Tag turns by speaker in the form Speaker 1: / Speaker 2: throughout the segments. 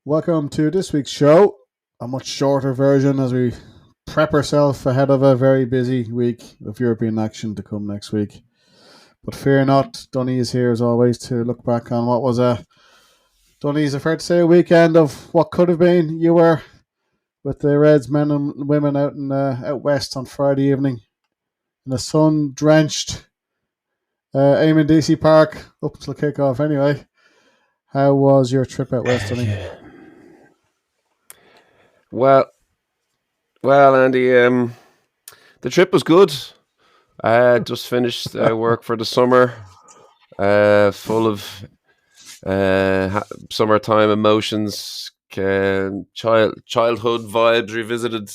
Speaker 1: Welcome to this week's show, a much shorter version as we prep ourselves ahead of a very busy week of European action to come next week. But fear not, Dunny is here as always to look back on what was Dunny, is it fair to say, a weekend of what could have been? You were with the Reds men and women out west on Friday evening in a sun drenched Eamon DC Park up until kickoff anyway. How was your trip out west, Dunny?
Speaker 2: Yeah. Well, Andy. The trip was good. I just finished work for the summer, full of summertime emotions, childhood vibes revisited.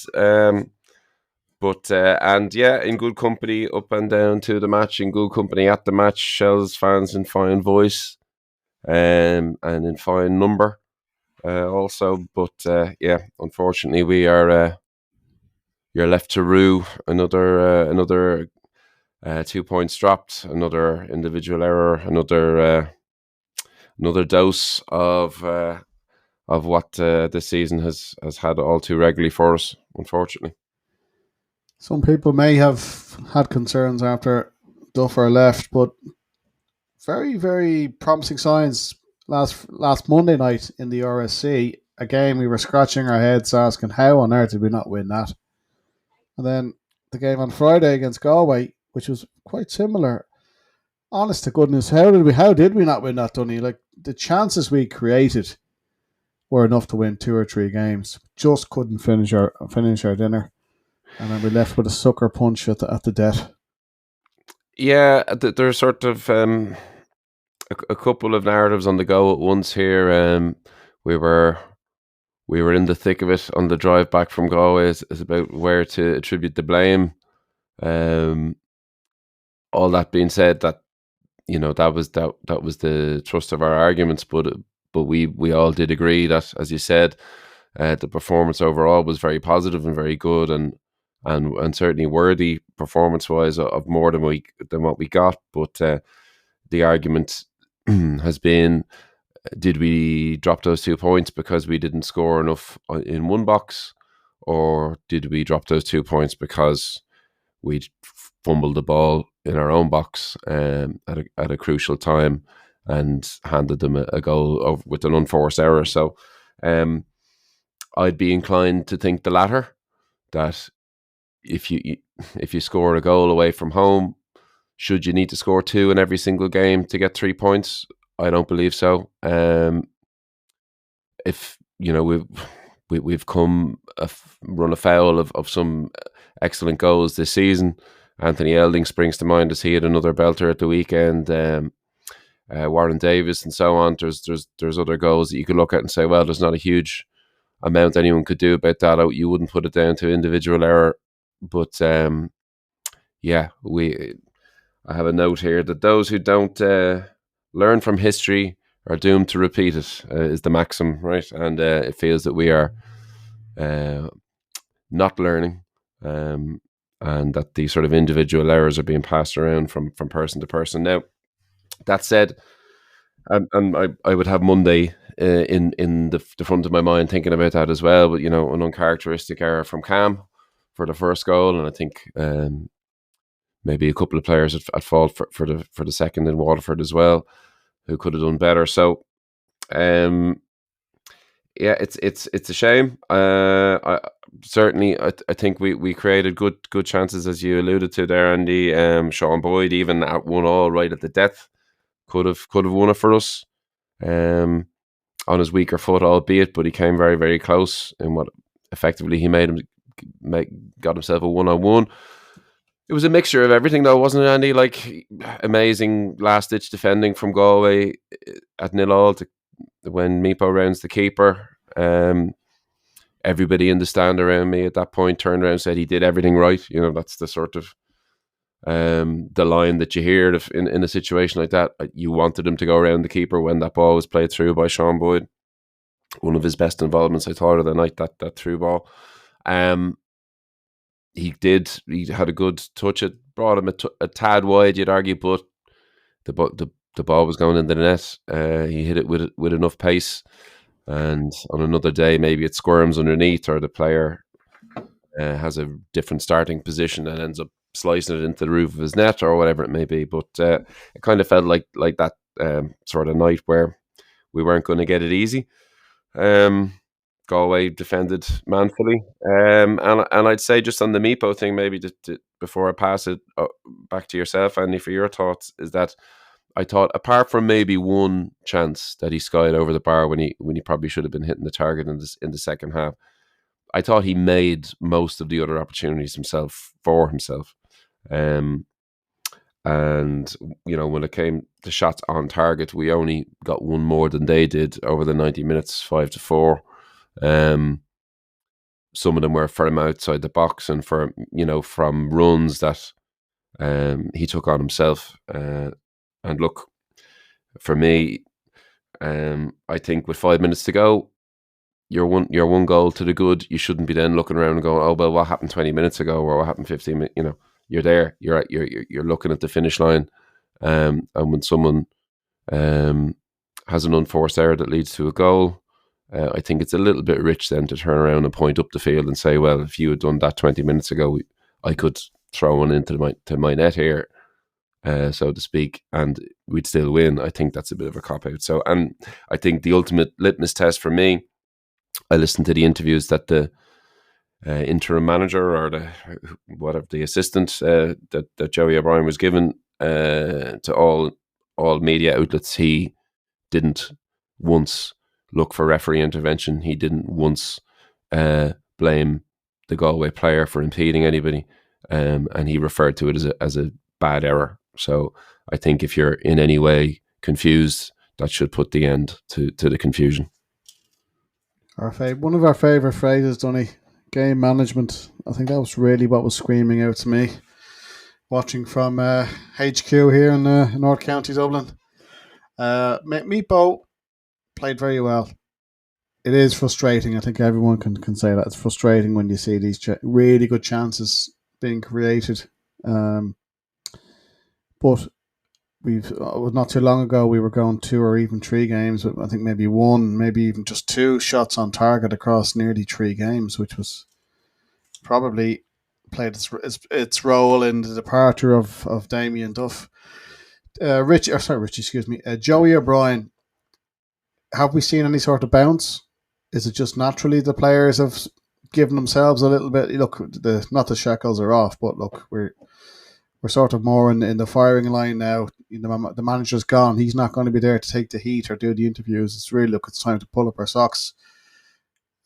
Speaker 2: But and yeah, in good company, up and down to the match, in good company at the match. Shells fans in fine voice, and in fine number. Also, but yeah, unfortunately, you're left to rue another 2 points dropped, another individual error, another dose of what this season has had all too regularly for us, unfortunately.
Speaker 1: Some people may have had concerns after Duffer left, but very, very promising signs last Monday night in the RSC. Again, we were scratching our heads asking how on earth did we not win that? And then the game on Friday against Galway, which was quite similar. Honest to goodness, how did we not win that, Dunny? Like, the chances we created were enough to win 2 or 3 games. Just couldn't finish our dinner. And then we left with a sucker punch at the death.
Speaker 2: Yeah, there's sort of a couple of narratives on the go at once here. We were in the thick of it on the drive back from Galway. It's about where to attribute the blame. All that being said, that that was the thrust of our arguments, but we all did agree that, as you said, the performance overall was very positive and very good, and certainly worthy performance wise of more than what we got. But the argument has been, did we drop those 2 points because we didn't score enough in one box, or did we drop those 2 points because we fumbled the ball in our own box at a crucial time and handed them a goal with an unforced error? So I'd be inclined to think the latter, that if you score a goal away from home, should you need to score 2 in every single game to get 3 points? I don't believe so. If we've come run afoul of some excellent goals this season. Anthony Elding springs to mind as he had another belter at the weekend. Warren Davis and so on. There's other goals that you could look at and say, well, there's not a huge amount anyone could do about that. You wouldn't put it down to individual error, but yeah, I have a note here that those who don't learn from history are doomed to repeat it, is the maxim, right? And it feels that we are not learning, and that these sort of individual errors are being passed around from person to person. Now, that said, and I would have Monday in the front of my mind thinking about that as well. But an uncharacteristic error from Cam for the first goal, and I think maybe a couple of players at fault for the second in Waterford as well, who could have done better. So, yeah, it's a shame. I think we created good chances, as you alluded to there, Andy. Sean Boyd, even at 1-1 right at the death, could have won it for us. On his weaker foot, albeit, but he came very, very close in what effectively he got himself a 1-on-1. It was a mixture of everything, though, wasn't it, Andy? Like, amazing last-ditch defending from Galway at 0-0 when Meepo rounds the keeper. Everybody in the stand around me at that point turned around and said he did everything right. That's the sort of the line that you hear in a situation like that. You wanted him to go around the keeper when that ball was played through by Sean Boyd. One of his best involvements, I thought, of the night, that through ball. He had a good touch. It brought him a tad wide, you'd argue, but the ball was going into the net. He hit it with enough pace and on another day maybe it squirms underneath, or the player has a different starting position and ends up slicing it into the roof of his net or whatever it may be. But it kind of felt like that sort of night where we weren't going to get it easy. Galway defended manfully, and I'd say just on the Meepo thing, maybe before I pass it back to yourself, Andy, for your thoughts, is that I thought, apart from maybe one chance that he skied over the bar when he probably should have been hitting the target in the second half, I thought he made most of the other opportunities himself for himself. And when it came to shots on target, we only got one more than they did over the 90 minutes, 5-4. Some of them were from outside the box and from runs that he took on himself. And look, for me, I think with 5 minutes to go, you're one goal to the good. You shouldn't be then looking around and going, oh well, what happened 20 minutes ago, or what happened 15 minutes? You're there. You're looking at the finish line, and when someone has an unforced error that leads to a goal, I think it's a little bit rich then to turn around and point up the field and say, well, if you had done that 20 minutes ago, I could throw one into my net here, so to speak, and we'd still win. I think that's a bit of a cop-out. So, and I think the ultimate litmus test for me, I listened to the interviews that the interim manager or the assistant that Joey O'Brien was given to all media outlets. He didn't once look for referee intervention. He didn't once blame the Galway player for impeding anybody, and he referred to it as a bad error. So I think if you're in any way confused, that should put the end to the confusion.
Speaker 1: One of our favourite phrases, Donny, game management. I think that was really what was screaming out to me watching from HQ here in North County Dublin. Meepo played very well. It is frustrating. I think everyone can say that. It's frustrating when you see these really good chances being created. But not too long ago, we were going 2 or even 3 games with, I think, maybe 1, maybe even just 2 shots on target across nearly 3 games, which was probably played its role in the departure of Damien Duff. Joey O'Brien. Have we seen any sort of bounce? Is it just naturally the players have given themselves a little bit? Look, not the shackles are off, but look, we're sort of more in the firing line now. The manager's gone. He's not going to be there to take the heat or do the interviews. It's really, it's time to pull up our socks.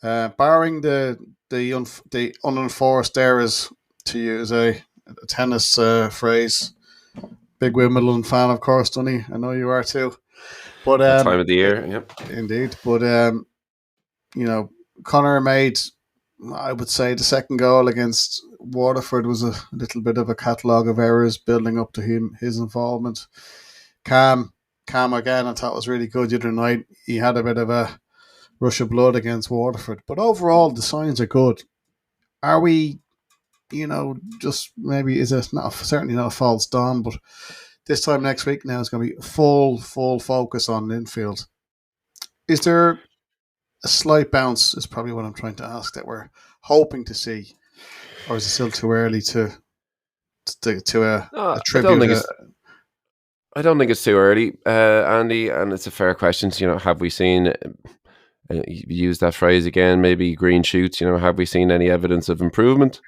Speaker 1: Barring the unenforced errors, to use a tennis phrase. Big Wimbledon fan, of course, Donny. I know you are too. But
Speaker 2: time of the year, yep.
Speaker 1: Indeed. But Conor made, I would say, the second goal against Waterford was a little bit of a catalogue of errors building up to his involvement. Cam again, I thought was really good the other night. He had a bit of a rush of blood against Waterford, but overall the signs are good. Are we, just maybe is it certainly not a false dawn, but this time next week now is going to be full focus on Linfield. Is there a slight bounce? Is probably what I'm trying to ask, that we're hoping to see, or is it still too early to attribute?
Speaker 2: I don't think it's too early, Andy, and it's a fair question. Have we seen? You use that phrase again, maybe green shoots. Have we seen any evidence of improvement?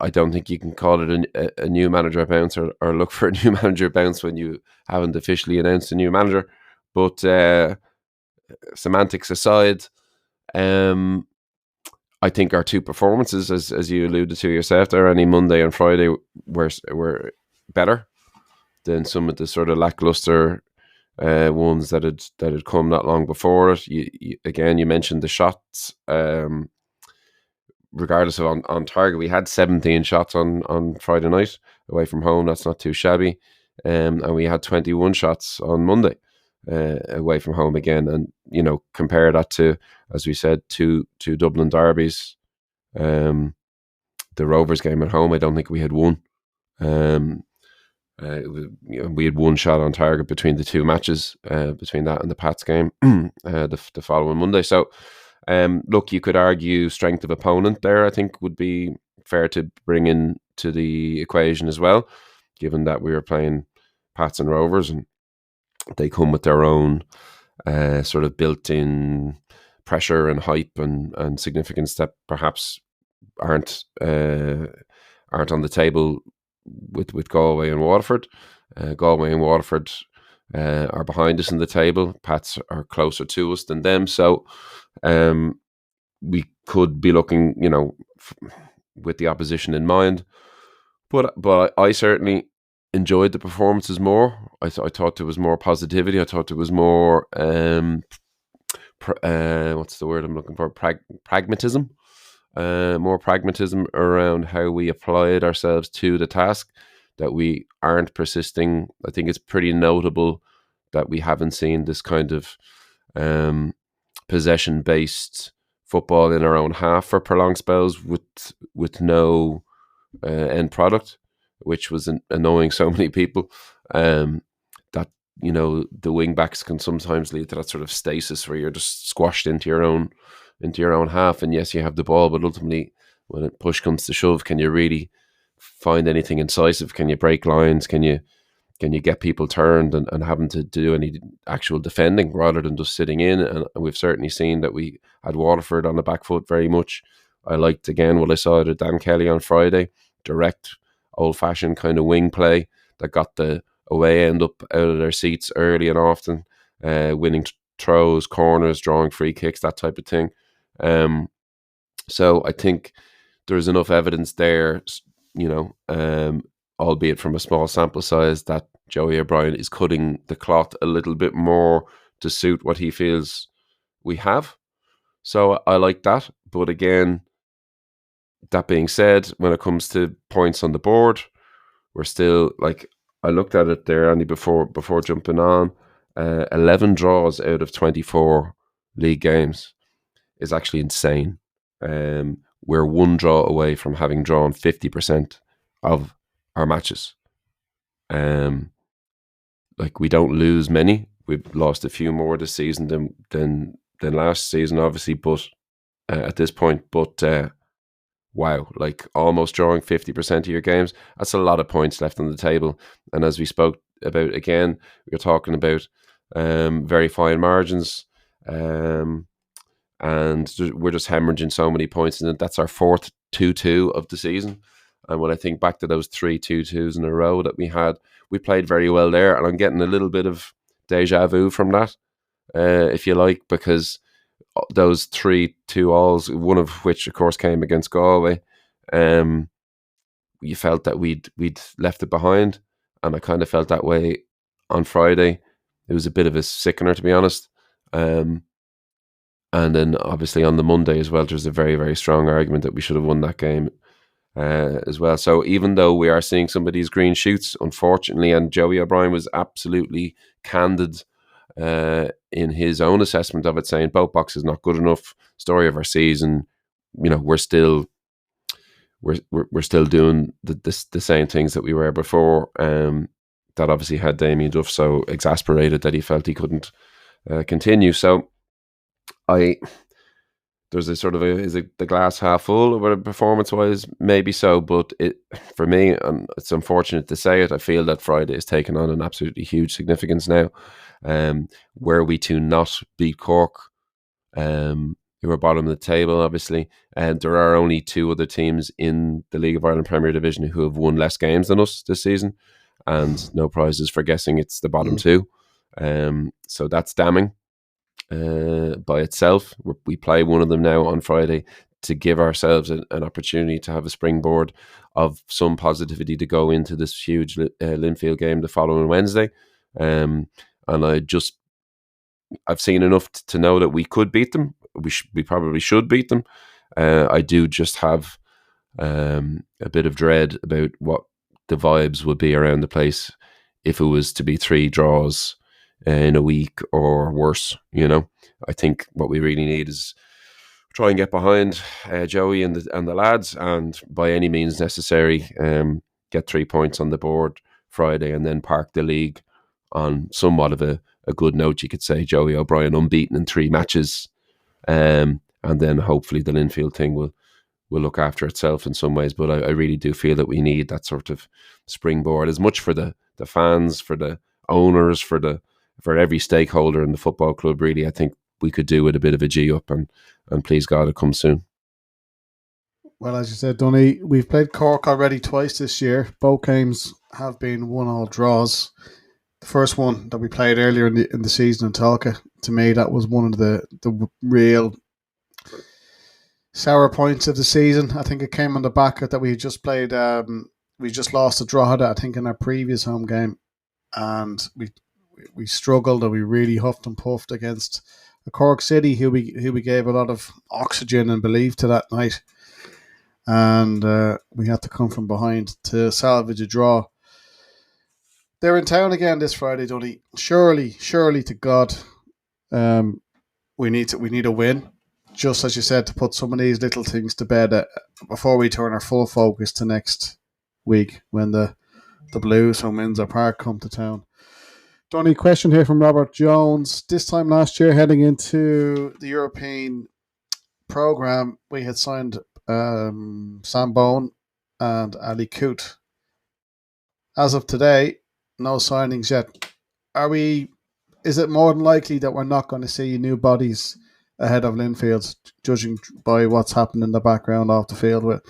Speaker 2: I don't think you can call it a new manager bounce or look for a new manager bounce when you haven't officially announced a new manager. But semantics aside, I think our 2 performances, as you alluded to yourself there, any Monday and Friday, were better than some of the sort of lackluster ones that had come not long before it. You mentioned the shots. Regardless of on target, we had 17 shots on Friday night away from home. That's not too shabby. And we had 21 shots on Monday away from home again. And, compare that to, as we said, two Dublin derbies. The Rovers game at home, I don't think we had won. We had one shot on target between the two matches, between that and the Pats game the following Monday. So, look, you could argue strength of opponent there, I think, would be fair to bring in to the equation as well, given that we were playing Pats and Rovers, and they come with their own sort of built-in pressure and hype and significance that perhaps aren't on the table with Galway and Waterford. Galway and Waterford are behind us in the table. Pats are closer to us than them, so we could be looking, with the opposition in mind. But I certainly enjoyed the performances more. I thought there was more positivity. I thought there was more what's the word I'm looking for? Pragmatism. More pragmatism around how we applied ourselves to the task, that we aren't persisting. I think it's pretty notable that we haven't seen this kind of possession-based football in our own half for prolonged spells with no end product, which was annoying so many people. That the wing backs can sometimes lead to that sort of stasis where you're just squashed into your own half. And yes, you have the ball, but ultimately, when push comes to shove, can you really find anything incisive? Can you break lines? Can you get people turned and having to do any actual defending rather than just sitting in? And we've certainly seen that we had Waterford on the back foot very much. I liked, again, what I saw at Dan Kelly on Friday. Direct, old-fashioned kind of wing play that got the away end up out of their seats early and often, winning throws, corners, drawing free kicks, that type of thing. So I think there's enough evidence there, albeit from a small sample size, that Joey O'Brien is cutting the cloth a little bit more to suit what he feels we have. So I like that. But again, that being said, when it comes to points on the board, we're still, like, I looked at it there, Andy, before jumping on. 11 draws out of 24 league games is actually insane. We're one draw away from having drawn 50% of our matches. We don't lose many. We've lost a few more this season than last season, obviously, but at this point, wow, almost drawing 50% of your games. That's a lot of points left on the table. And as we spoke about again, we were talking about very fine margins. And we're just hemorrhaging so many points. And that's our fourth 2-2 of the season. And when I think back to those 3 2-2s in a row that we had, we played very well there. And I'm getting a little bit of deja vu from that, if you like, because those 3-2-alls, one of which, of course, came against Galway, you felt that we'd left it behind, and I kind of felt that way on Friday. It was a bit of a sickener, to be honest. And then, obviously, on the Monday as well, there's a very, very strong argument that we should have won that game as well. So even though we are seeing some of these green shoots, unfortunately, and Joey O'Brien was absolutely candid in his own assessment of it, saying boat box is not good enough. Story of our season, we're still doing the same things that we were before. That obviously had Damien Duff so exasperated that he felt he couldn't continue. So there's a sort of is it the glass half full, or performance wise, maybe so, but for me, and it's unfortunate to say it, I feel that Friday is taking on an absolutely huge significance now. Were we to not beat Cork, who are bottom of the table, obviously, and there are only 2 other teams in the League of Ireland Premier Division who have won less games than us this season, and no prizes for guessing it's the bottom 2. So that's damning by itself. We play one of them now on Friday to give ourselves an opportunity to have a springboard of some positivity to go into this huge Linfield game the following Wednesday. And I've seen enough to know that we could beat them. We probably should beat them. I do just have a bit of dread about what the vibes would be around the place if it was to be 3 draws in a week or worse. I think what we really need is try and get behind Joey and the lads, and by any means necessary, get 3 points on the board Friday, and then park the league on somewhat of a good note. You could say Joey O'Brien unbeaten in 3 matches, and then hopefully the Linfield thing will look after itself in some ways. But I really do feel that we need that sort of springboard, as much for the fans, for the owners, for every stakeholder in the football club. Really, I think we could do with a bit of a G up, and please God, it comes soon.
Speaker 1: Well, as you said, Donny, we've played Cork already twice this year. Both games have been 1-1 draws. The first one that we played earlier in the season in Tolka, to me, that was one of the real sour points of the season. I think it came on the back of that we just played. We just lost a draw, I think, in our previous home game, and we struggled and we really huffed and puffed against a Cork City who we gave a lot of oxygen and belief to that night, and we had to come from behind to salvage a draw. They're in town again this Friday, Donny. Surely to God, we need a win. Just as you said, to put some of these little things to bed before we turn our full focus to next week when the Blues from Windsor Park come to town. Donny, question here from Robert Jones. This time last year, heading into the European programme, we had signed Sam Bone and Ali Coote. As of today, no signings yet. Is it more than likely that we're not going to see new bodies ahead of Linfield, judging by what's happened in the background off the field with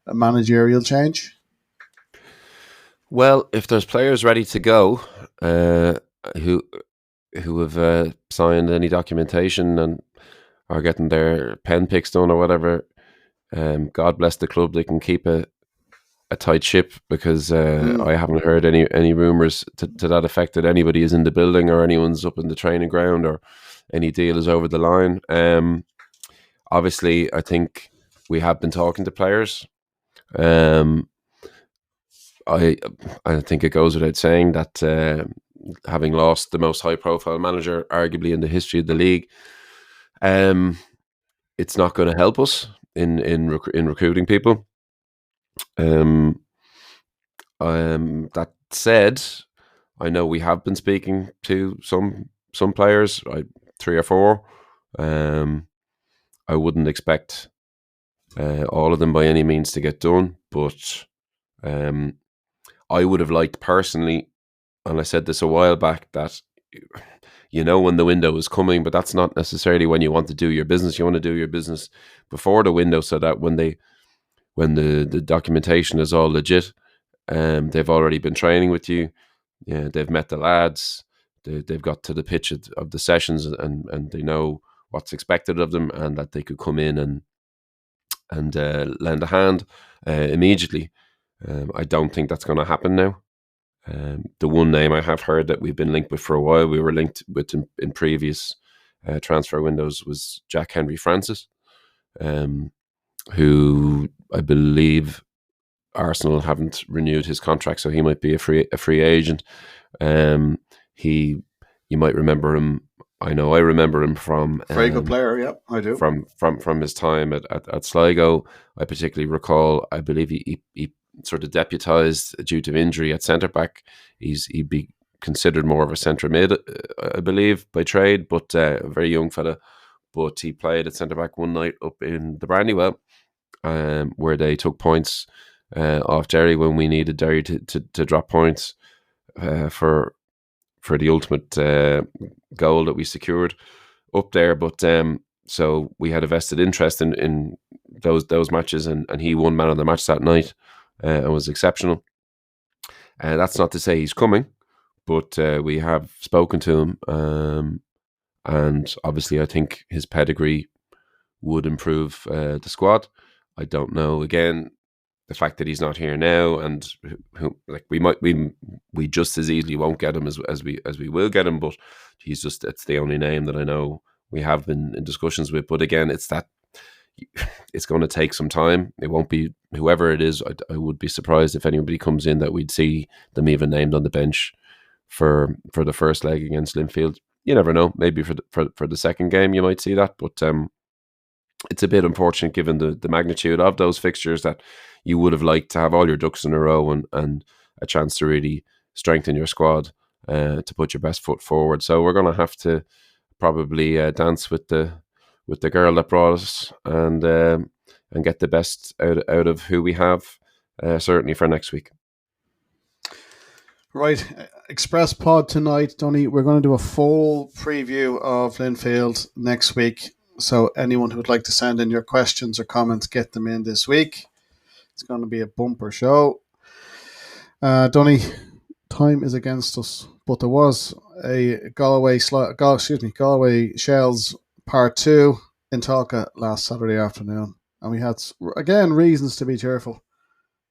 Speaker 1: a managerial change?
Speaker 2: Well, if there's players ready to go who have signed any documentation and are getting their pen picks done or whatever, God bless the club. They can keep a tight ship, because I haven't heard any rumours to that effect that anybody is in the building or anyone's up in the training ground or any deal is over the line. Obviously, I think we have been talking to players. I think it goes without saying that having lost the most high-profile manager, arguably in the history of the league, it's not going to help us in recruiting people. That said, I know we have been speaking to some players, 3 or 4. I wouldn't expect all of them by any means to get done, but I would have liked personally, and I said this a while back, that when the window is coming, but that's not necessarily when you want to do your business. You want to do your business before the window, so that when the documentation is all legit, they've already been training with you. Yeah, they've met the lads. They've got to the pitch of the sessions, and they know what's expected of them, and that they could come in and lend a hand immediately. I don't think that's going to happen now. The one name I have heard that we've been linked with for a while, we were linked with in previous transfer windows, was Jack Henry Francis, who I believe Arsenal haven't renewed his contract, so he might be a free agent. You might remember him. I know I remember him from
Speaker 1: very good player. Yeah, I do.
Speaker 2: From his time at Sligo. I particularly recall, I believe he sort of deputised due to injury at centre back. He'd be considered more of a centre mid, I believe, by trade, but a very young fella. But he played at centre back one night up in the Brandywell, where they took points off Derry when we needed Derry to drop points for the ultimate goal that we secured up there. But so we had a vested interest in those matches, and he won man of the match that night and was exceptional. That's not to say he's coming, but we have spoken to him, and obviously I think his pedigree would improve the squad. I don't know, again, the fact that he's not here now, and we just as easily won't get him as we will get him, but it's the only name that I know we have been in discussions with. But again, it's going to take some time. It won't be whoever it is. I would be surprised if anybody comes in that we'd see them even named on the bench for the first leg against Linfield. You never know. Maybe for the second game you might see that, but it's a bit unfortunate given the magnitude of those fixtures, that you would have liked to have all your ducks in a row and a chance to really strengthen your squad to put your best foot forward. So we're going to have to probably dance with the girl that brought us and get the best out of who we have, certainly for next week.
Speaker 1: Right, Express Pod tonight, Donny. We're going to do a full preview of Linfield next week. So anyone who would like to send in your questions or comments, get them in this week. It's going to be a bumper show. Donny, time is against us, but there was a Galway Shells Part 2 in Tolka last Saturday afternoon, and we had, again, reasons to be cheerful.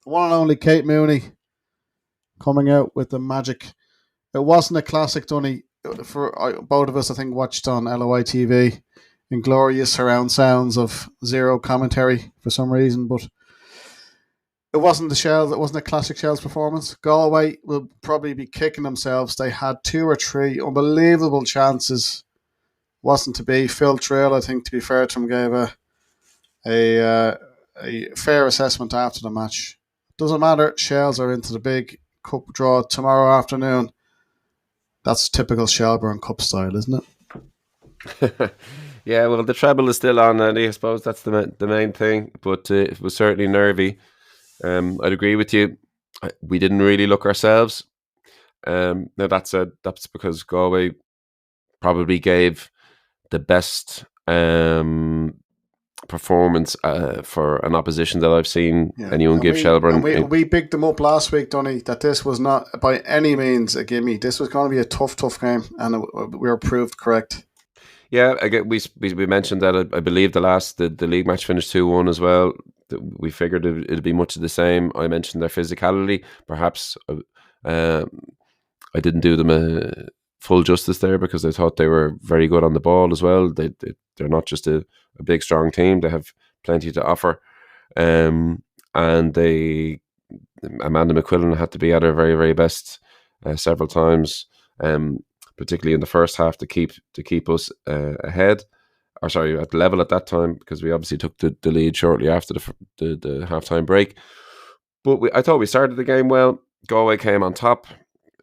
Speaker 1: The one and only Kate Mooney coming out with the magic. It wasn't a classic, Donny, for both of us, I think, watched on LOI TV in glorious surround sounds of zero commentary for some reason, but it wasn't the Shells. It wasn't a classic Shells performance. Galway will probably be kicking themselves. They had 2 or 3 unbelievable chances. Wasn't to be. Phil Trill, I think, to be fair to him, gave a fair assessment after the match. Doesn't matter. Shells are into the big cup draw tomorrow afternoon. That's typical Shelbourne Cup style, isn't
Speaker 2: it? Yeah, well, the treble is still on, and I suppose that's the main thing. But it was certainly nervy. I'd agree with you. We didn't really look ourselves. Now that's because Galway probably gave the best performance for an opposition that I've seen anyone give Shelbourne.
Speaker 1: We bigged them up last week, Donny, that this was not by any means a gimme. This was going to be a tough game, and we were proved correct.
Speaker 2: Yeah, again, we mentioned that I believe the league match finished 2-1 as well. We figured it'd be much of the same. I mentioned their physicality. Perhaps I didn't do them a full justice there because I thought they were very good on the ball as well. They're not just a big strong team. They have plenty to offer, and Amanda McQuillan had to be at her very, very best several times, particularly in the first half to keep us ahead. Or sorry, at level at that time, because we obviously took the lead shortly after the halftime break. But I thought we started the game well. Galway came on top.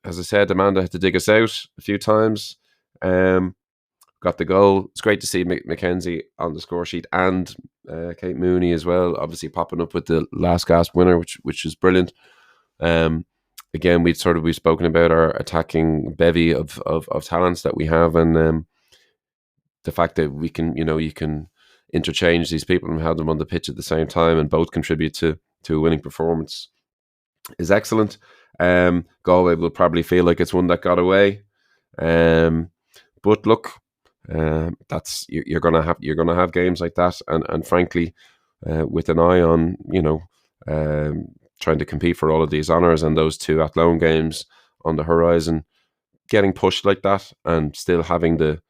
Speaker 2: As I said, Amanda had to dig us out a few times. Got the goal. It's great to see Mackenzie on the score sheet and Kate Mooney as well, obviously popping up with the last gasp winner, which is brilliant. Again, we've spoken about our attacking bevy of talents that we have, and the fact that we can, you can interchange these people and have them on the pitch at the same time and both contribute to a winning performance is excellent. Galway will probably feel like it's one that got away, but look, that's you're gonna have games like that, and frankly, with an eye on trying to compete for all of these honours and those 2 Athlone games on the horizon, getting pushed like that and still having the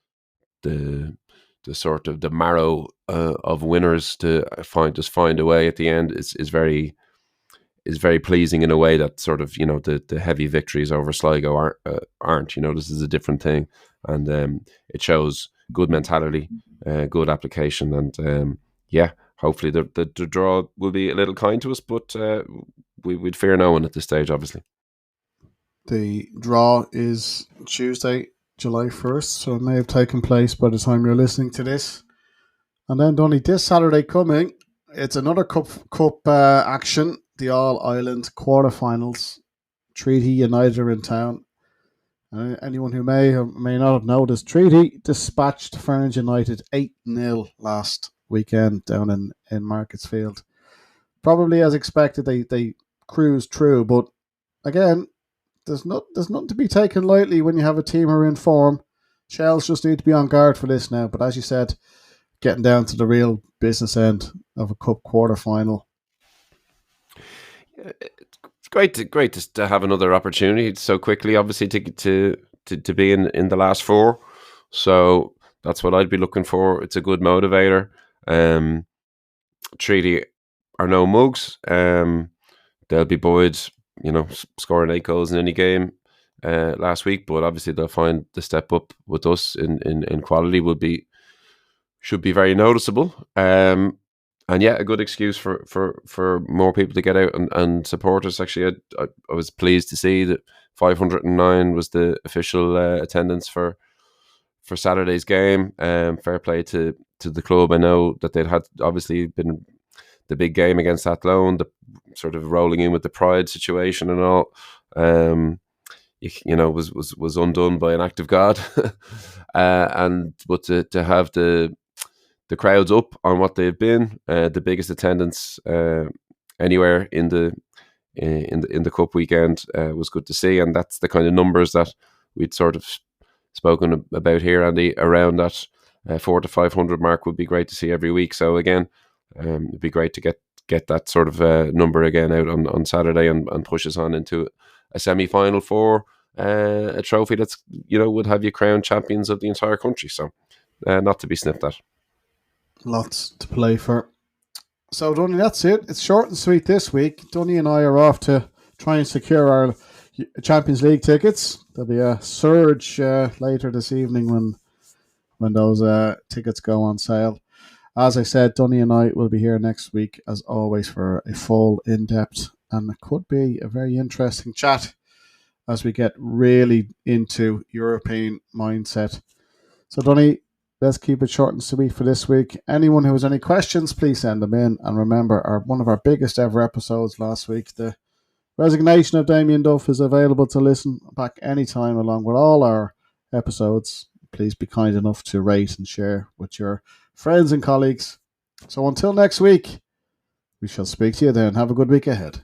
Speaker 2: sort of the marrow of winners to find a way at the end is very pleasing in a way that sort of the heavy victories over Sligo aren't. This is a different thing, and it shows good mentality, good application, and hopefully the draw will be a little kind to us, but we'd fear no one at this stage, obviously.
Speaker 1: The draw is Tuesday, July 1st, so it may have taken place by the time you're listening to this. And then only this Saturday coming, it's another cup action, the All-Ireland quarterfinals. Treaty United are in town. Anyone who may or may not have noticed, Treaty dispatched Ferns United 8-0 last weekend down in Marketsfield. Probably as expected, they cruised through, but again, there's nothing to be taken lightly when you have a team who are in form. Shells just need to be on guard for this now. But as you said, getting down to the real business end of a cup quarter final.
Speaker 2: It's great to have another opportunity so quickly. Obviously, to be in the last 4. So that's what I'd be looking for. It's a good motivator. Treaty are no mugs. They'll be buoyed, scoring 8 goals in any game last week, but obviously they'll find the step up with us in quality should be very noticeable. And a good excuse for more people to get out and support us. Actually, I was pleased to see that 509 was the official attendance for Saturday's game. Fair play to the club. I know that they'd had obviously been the big game against Athlone, the sort of rolling in with the pride situation and all. Was undone by an act of God, but to have the crowds up on what they've been, the biggest attendance anywhere in the cup weekend was good to see, and that's the kind of numbers that we'd sort of spoken about here, Andy, around that 400 to 500 mark would be great to see every week. So again, it'd be great to get that sort of number again out on Saturday and push us on into a semi-final for a trophy that's would have you crowned champions of the entire country. So not to be sniffed at.
Speaker 1: Lots to play for. So, Donny, that's it. It's short and sweet this week. Donny and I are off to try and secure our Champions League tickets. There'll be a surge later this evening when those tickets go on sale. As I said, Donny and I will be here next week, as always, for a full, in-depth, and it could be a very interesting chat as we get really into European mindset. So, Donny, let's keep it short and sweet for this week. Anyone who has any questions, please send them in. And remember, one of our biggest ever episodes last week, the resignation of Damien Duff, is available to listen back anytime along with all our episodes. Please be kind enough to rate and share with your friends and colleagues. So until next week, we shall speak to you then. Have a good week ahead.